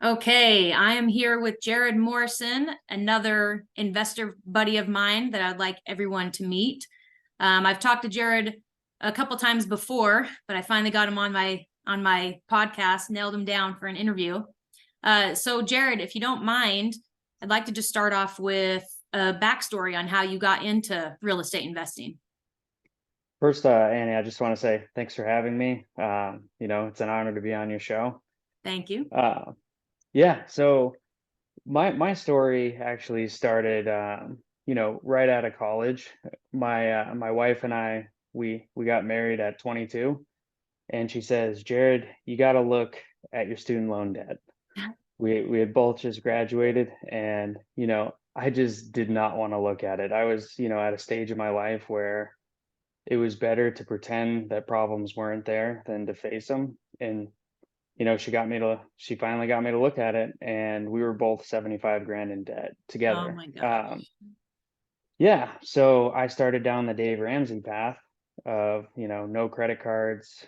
Okay, I am here with Jared Morrison, another investor buddy of mine that I'd like everyone to meet. I've talked to Jared a couple times before, but I finally got him on my podcast, nailed him down for an interview. So Jared, if you don't mind, I'd like to just start off with a backstory on how you got into real estate investing. First, Annie, I just want to say thanks for having me. It's an honor to be on your show. Thank you. Uh, yeah, so my story actually started, right out of college. My wife and I we got married at 22, and she says, "Jared, you got to look at your student loan debt." We had both just graduated, and I just did not want to look at it. I was, at a stage of my life where it was better to pretend that problems weren't there than to face them. And she finally got me to look at it, and we were both 75 grand in debt Oh together. my gosh. Yeah, so I started down the Dave Ramsey path of, no credit cards,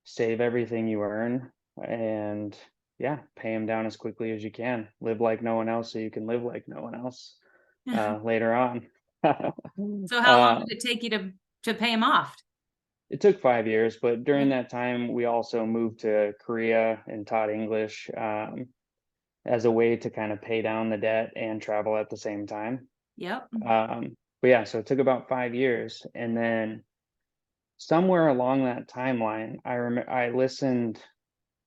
save everything you earn, and yeah, pay them down as quickly as you can. Live like no one else so you can live like no one else later on. So how long uh, did it take you to pay him off? It took 5 years, but during Okay. that time, we also moved to Korea and taught English as a way to kind of pay down the debt and travel at the same time. Yep. But yeah, so it took about 5 years, and then somewhere along that timeline, I listened.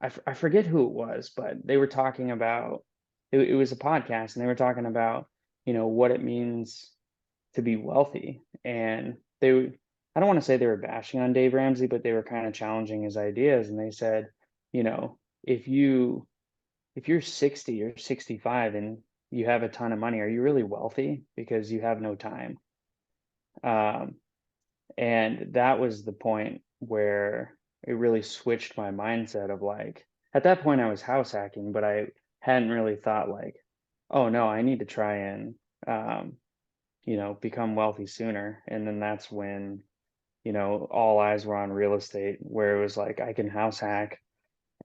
I forget who it was, but they were talking about it was a podcast, and they were talking about what it means to be wealthy. And I don't want to say they were bashing on Dave Ramsey, but they were kind of challenging his ideas. And they said, you know, if you if you're 60 or 65 and you have a ton of money, are you really wealthy? Because you have no time. Um, and that was the point where it really switched my mindset of like, at that point I was house hacking, but I hadn't really thought like, oh no, I need to try and um, become wealthy sooner. And then that's when, all eyes were on real estate, where it was like I can house hack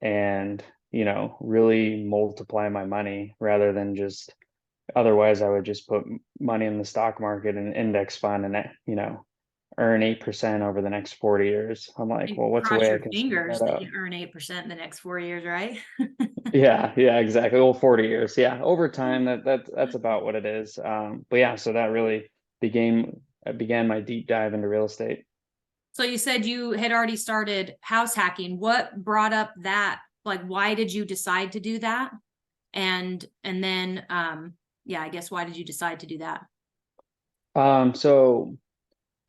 and, really multiply my money rather than just otherwise I would just put money in the stock market and index fund and, earn 8% over the next 40 years. I'm like, And well, what's a cross way I your can speed fingers that that up? you earn 8% in the next 4 years, right? Yeah, yeah, exactly. Well, 40 years. Yeah. Over time, that's about what it is. But yeah, so that really began my deep dive into real estate. So you said you had already started house hacking. What brought up that? Like, why did you decide to do that? And then yeah, I guess why did you decide to do that? So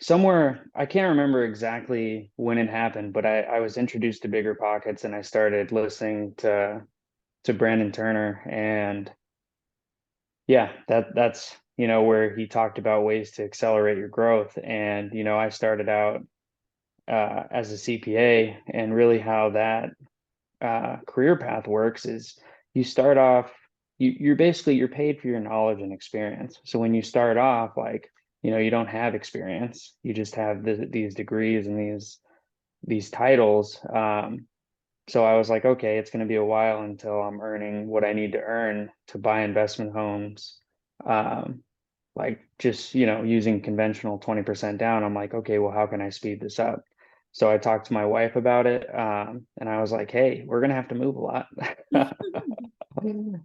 somewhere I can't remember exactly when it happened, but I was introduced to Bigger Pockets and I started listening to Brandon Turner, and yeah, that's where he talked about ways to accelerate your growth. And I started out as a CPA, and really how that career path works is you start off you're paid for your knowledge and experience. So when you start off, like, you don't have experience, you just have these degrees and these titles. So I was like, okay, it's going to be a while until I'm earning what I need to earn to buy investment homes. Um, like just, using conventional 20% down. I'm like, okay, well, how can I speed this up? So I talked to my wife about it. And I was like, hey, we're going to have to move a lot.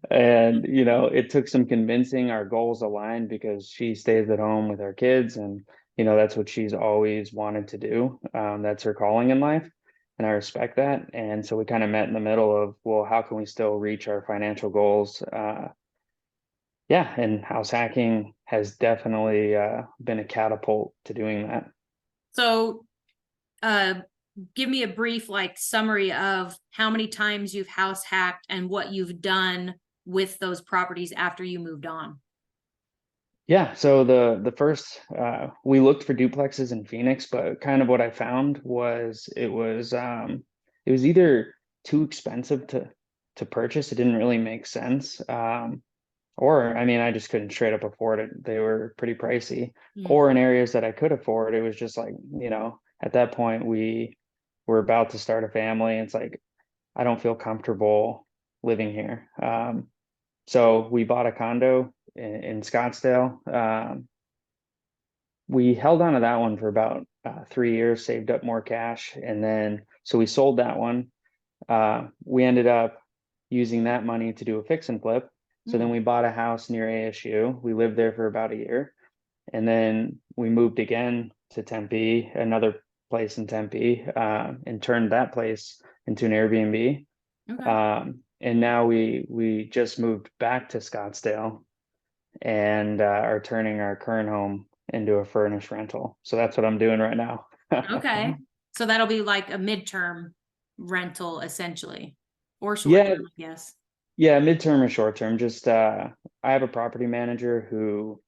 And, it took some convincing. Our goals aligned because she stays at home with our kids, and, that's what she's always wanted to do. That's her calling in life. And I respect that. And so we kind of met in the middle of, well, how can we still reach our financial goals? Yeah, and house hacking has definitely been a catapult to doing that. So uh give me a brief like summary of how many times you've house hacked and what you've done with those properties after you moved on. Yeah, so the first we looked for duplexes in Phoenix, but kind of what I found was it was either too expensive to purchase, it didn't really make sense. Or I mean, I just couldn't straight up afford it. They were pretty pricey. Mm. Or in areas that I could afford, it was just like, at that point we were about to start a family. It's like I don't feel comfortable. living here. So we bought a condo in Scottsdale. We held on to that one for about 3 years, saved up more cash, and then so we sold that one. We ended up using that money to do a fix and flip. So then we bought a house near ASU. We lived there for about a year, and then we moved again to Tempe, another place in Tempe, and turned that place into an Airbnb. Okay. And now we just moved back to Scottsdale and are turning our current home into a furnished rental. So that's what I'm doing right now. Okay. So that'll be like a midterm rental essentially, or short Yeah, term, I guess. yeah, midterm or short term. Just I have a property manager who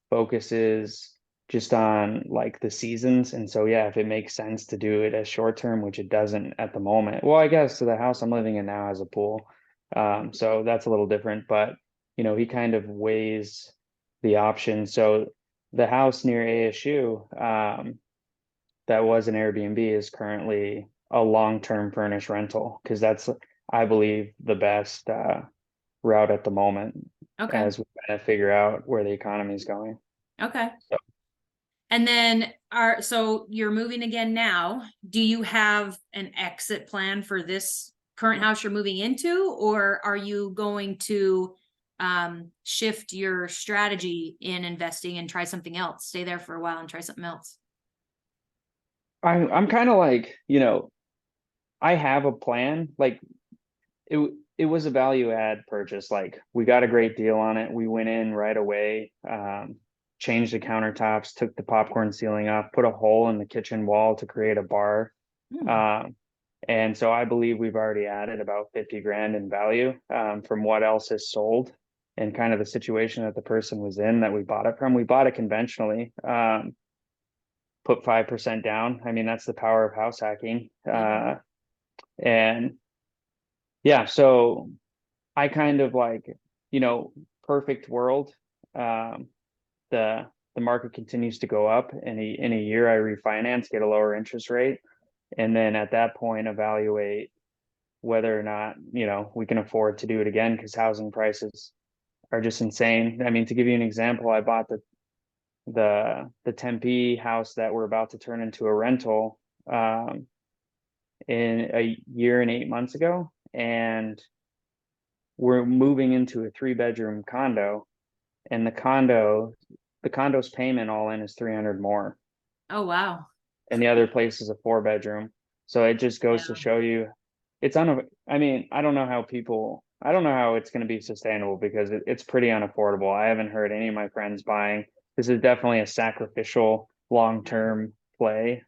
focuses just on like the seasons. And so yeah, if it makes sense to do it as short term, which it doesn't at the moment. Well, I guess so the house I'm living in now has a pool. So that's a little different, but he kind of weighs the options. So the house near ASU, that was an Airbnb is currently a long-term furnished rental because that's, I believe, the best route at the moment Okay. as we kind of figure out where the economy is going. Okay. So, And then so you're moving again now. Do you have an exit plan for this current house you're moving into, or are you going to shift your strategy in investing and try something else? Stay there for a while and try something else. I'm kind of like, I have a plan. Like it was a value add purchase. Like we got a great deal on it. We went in right away, changed the countertops, took the popcorn ceiling off, put a hole in the kitchen wall to create a bar. Hmm. And so I believe we've already added about 50 grand in value from what else is sold and kind of the situation that the person was in that we bought it from. We bought it conventionally, put 5% down. I mean, that's the power of house hacking. And yeah, so I kind of like, perfect world. Um, the market continues to go up. In a year, I refinance, get a lower interest rate, and then at that point, evaluate whether or not we can afford to do it again because housing prices are just insane. I mean, to give you an example, I bought the Tempe house that we're about to turn into a rental in a year and 8 months ago, and we're moving into a 3 bedroom condo, and the condo's payment all in is 300 more, Oh, wow. and the other place is a 4 bedroom. So it just goes to Yeah. show you I mean, I don't know how it's going to be sustainable because it's pretty unaffordable. I haven't heard any of my friends buying. This is definitely a sacrificial long-term play.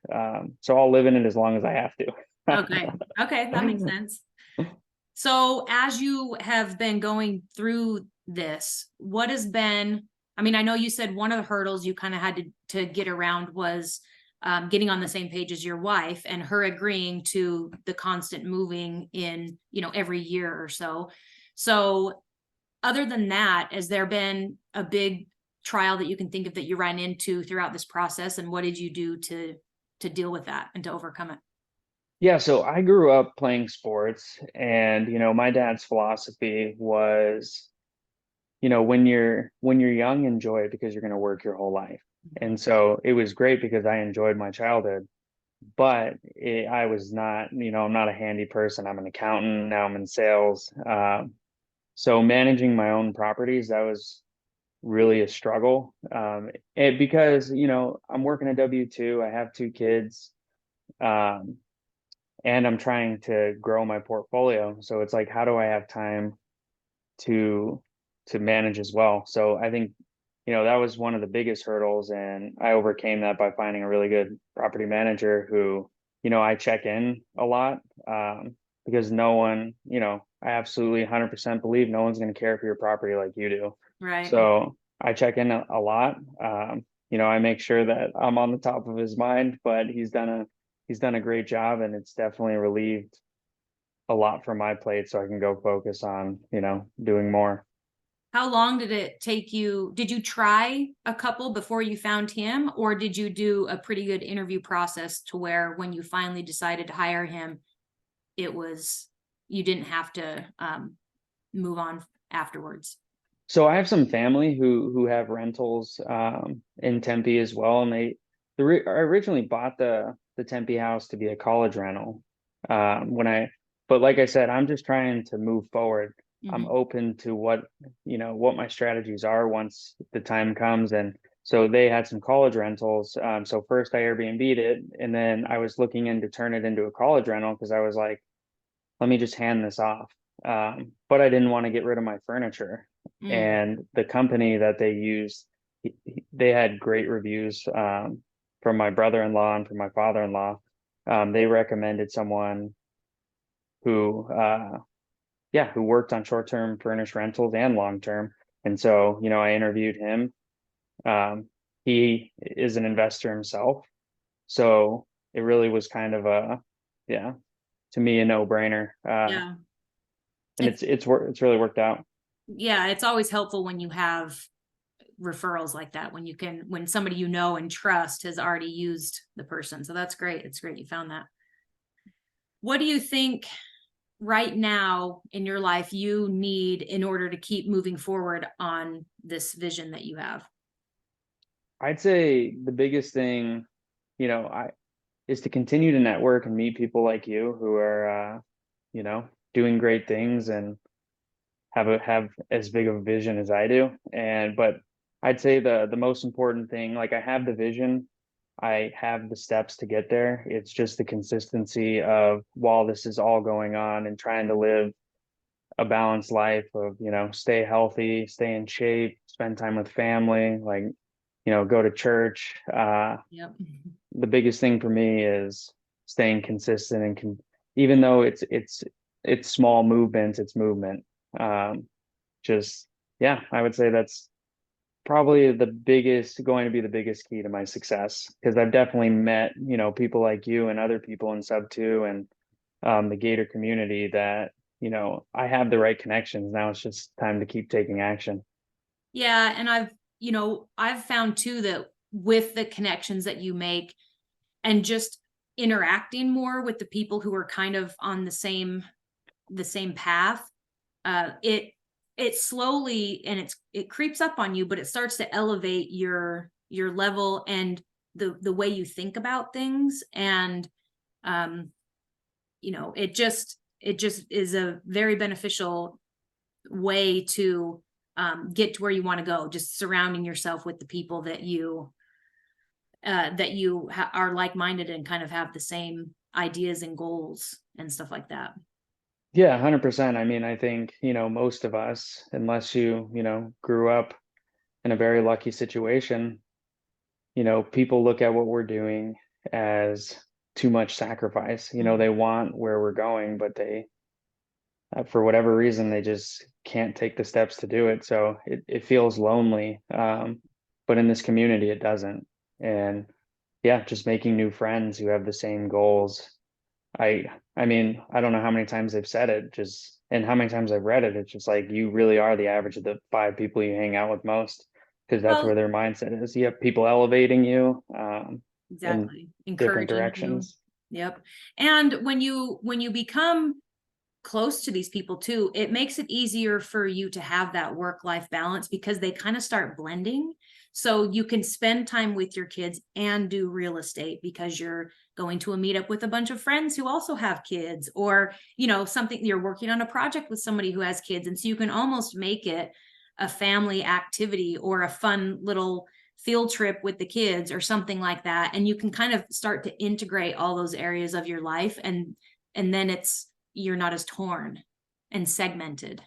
So I'll live in it as long as I have Okay. Okay. That makes to. sense. So as you have been going through this, what has been, I mean, I know you said one of the hurdles you kind of had to get around was getting on the same page as your wife and her agreeing to the constant moving in, every year or so. So other than that, has there been a big trial that you can think of that you ran into throughout this process? And what did you do to deal with that and to overcome it? Yeah, so I grew up playing sports, and my dad's philosophy was, when you're young, enjoy it because you're going to work your whole life. And so it was great because I enjoyed my childhood, but I was not, I'm not a handy person. I'm an accountant. Now I'm in sales. So managing my own properties, that was really a struggle. And because, I'm working a W-2, I have 2 kids. Um, and I'm trying to grow my portfolio. So it's like, how do I have time to manage as well? So I think, that was one of the biggest hurdles, and I overcame that by finding a really good property manager who, I check in a lot, because no one, I absolutely 100% believe no one's going to care for your property like you do. Right. So I check in a lot. I make sure that I'm on the top of his mind, but he's done a great job, and it's definitely relieved a lot from my plate so I can go focus on, doing more. How long did it take you? Did you try a couple before you found him, or did you do a pretty good interview process to where when you finally decided to hire him, it was you didn't have to move on afterwards. So I have some family who have rentals in Tempe as well, and I originally bought the Tempe house to be a college rental. When I but like I said, I'm just trying to move forward. I'm Mhm. open to what my strategies are once the time comes. And so they had some college rentals. So first I Airbnb'd it, and then I was looking into turn it into a college rental because I was like, let me just hand this off. But I didn't want to get rid of my furniture. Mm. And the company that they used, they had great reviews from my brother-in-law and from my father-in-law. They recommended someone who, who worked on short-term furnished rentals and long-term. And so, I interviewed him. Um, he is an investor himself. So it really was kind of yeah, to me, a no-brainer. Yeah. And it's really worked out. Yeah, it's always helpful when you have referrals like that, when somebody you know and trust has already used the person. So that's great. It's great you found that. What do you think right now in your life you need in order to keep moving forward on this vision that you have? I'd say the biggest thing, I is to continue to network and meet people like you who are, doing great things and have as big of a vision as I do. But I'd say the most important thing, like I have the vision, I have the steps to get there. It's just the consistency of while this is all going on and trying to live a balanced life of, stay healthy, stay in shape, spend time with family, like, go to church. Yep. The biggest thing for me is staying consistent and even though it's small movements, it's movement. Um, just yeah, I would say that's probably going to be the biggest key to my success because I've definitely met, people like you and other people in sub two and the Gator community that, I have the right connections. Now it's just time to keep taking action. Yeah, and I've found too that with the connections that you make and just interacting more with the people who are kind of on the same path, it slowly and it creeps up on you, but it starts to elevate your level and the way you think about things. And um it just is a very beneficial way to get to where you want to go, just surrounding yourself with the people that are like-minded and kind of have the same ideas and goals and stuff like that. Yeah, 100%. I mean, I think, most of us, unless grew up in a very lucky situation, people look at what we're doing as too much sacrifice. Mhm. They want where we're going, but for whatever reason, they just can't take the steps to do it. So it feels lonely. But in this community, it doesn't. And yeah, just making new friends who have the same goals. I mean, I don't know how many times they've said it, just and how many times I've read it. It's just like you really are the average of the five people you hang out with most, because that's Well, where their mindset is. You have people elevating you in exactly. different Encouraging you. directions. Yep. And when you become close to these people too, it makes it easier for you to have that work-life balance because they kind of start blending. So you can spend time with your kids and do real estate because you're going to a meetup with a bunch of friends who also have kids, or something, you're working on a project with somebody who has kids. And so you can almost make it a family activity or a fun little field trip with the kids or something like that. And you can kind of start to integrate all those areas of your life, and then you're not as torn and segmented.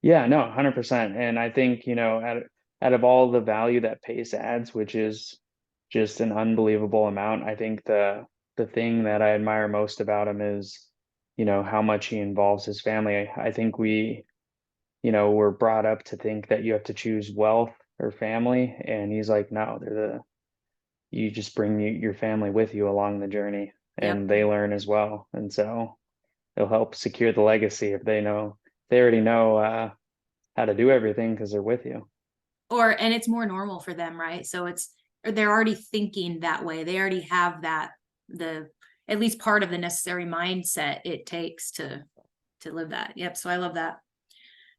Yeah, no, 100%. And I think, out of all the value that Pace adds, which is just an unbelievable amount, I think the thing that I admire most about him is, how much he involves his family. I think we're brought up to think that you have to choose wealth or family, and he's like, no, you just bring your family with you along the journey, Yep. and they learn as well. And so it'll help secure the legacy if they already know how to do everything because they're with you. And it's more normal for them, right? So they're already thinking that way. They already have the at least part of the necessary mindset it takes to live that. Yep. So I love that.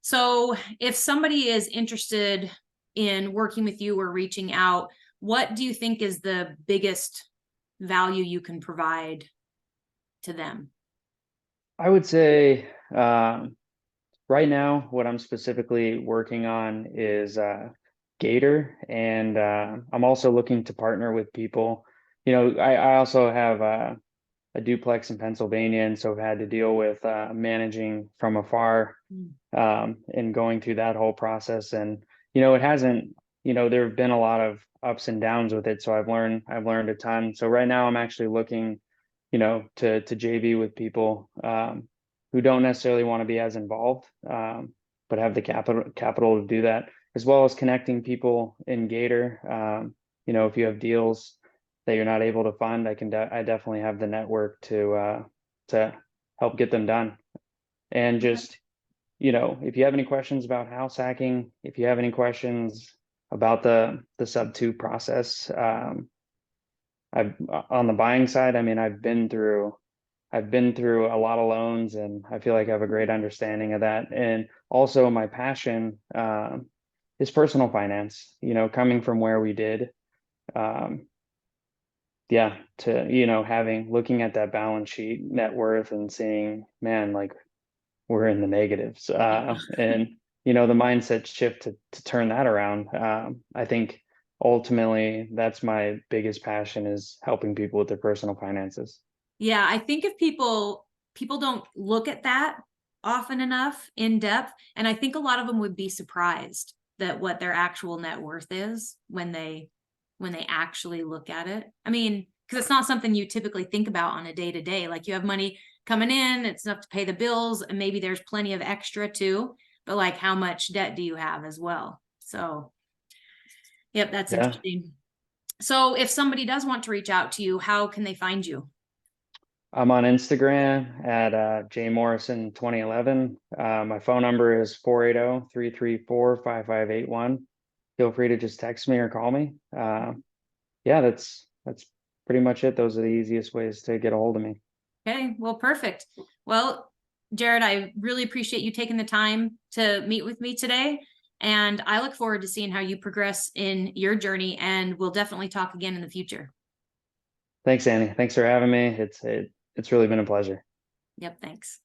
So if somebody is interested in working with you or reaching out, what do you think is the biggest value you can provide to them? I would say right now, what I'm specifically working on is Gator, and I'm also looking to partner with people. I also have a duplex in Pennsylvania, and so I've had to deal with managing from afar Mm. and going through that whole process. And it hasn't, there have been a lot of ups and downs with it. So I've learned a ton. So right now I'm actually looking, to JV with people who don't necessarily want to be as involved, but have the capital to do that, as well as connecting people in Gator. If you have deals that you're not able to fund, I definitely have the network to help get them done. And just, if you have any questions about house hacking, if you have any questions about the sub two process, I've on the buying side, I mean, I've been through a lot of loans, and I feel like I have a great understanding of that. And also my passion is personal finance, coming from where we did. Um, yeah, to, looking at that balance sheet net worth and seeing, man, like we're in the negatives. Yeah. And, the mindset shift to turn that around. I think ultimately that's my biggest passion, is helping people with their personal finances. Yeah, I think if people don't look at that often enough in depth, and I think a lot of them would be surprised that what their actual net worth is when they actually look at it. I mean, because it's not something you typically think about on a day to day. Like you have money coming in, it's enough to pay the bills, and maybe there's plenty of extra too. But like, how much debt do you have as well? So, yep, that's Yeah. interesting. So, if somebody does want to reach out to you, how can they find you? I'm on Instagram at Morrison 2011. My phone number is 480-334-5581. Feel free to just text me or call me. Yeah, that's pretty much it. Those are the easiest ways to get a hold of me. Okay, well, perfect. Well, Jared, I really appreciate you taking the time to meet with me today. And I look forward to seeing how you progress in your journey, and we'll definitely talk again in the future. Thanks, Annie. Thanks for having me. It's really been a pleasure. Yep, thanks.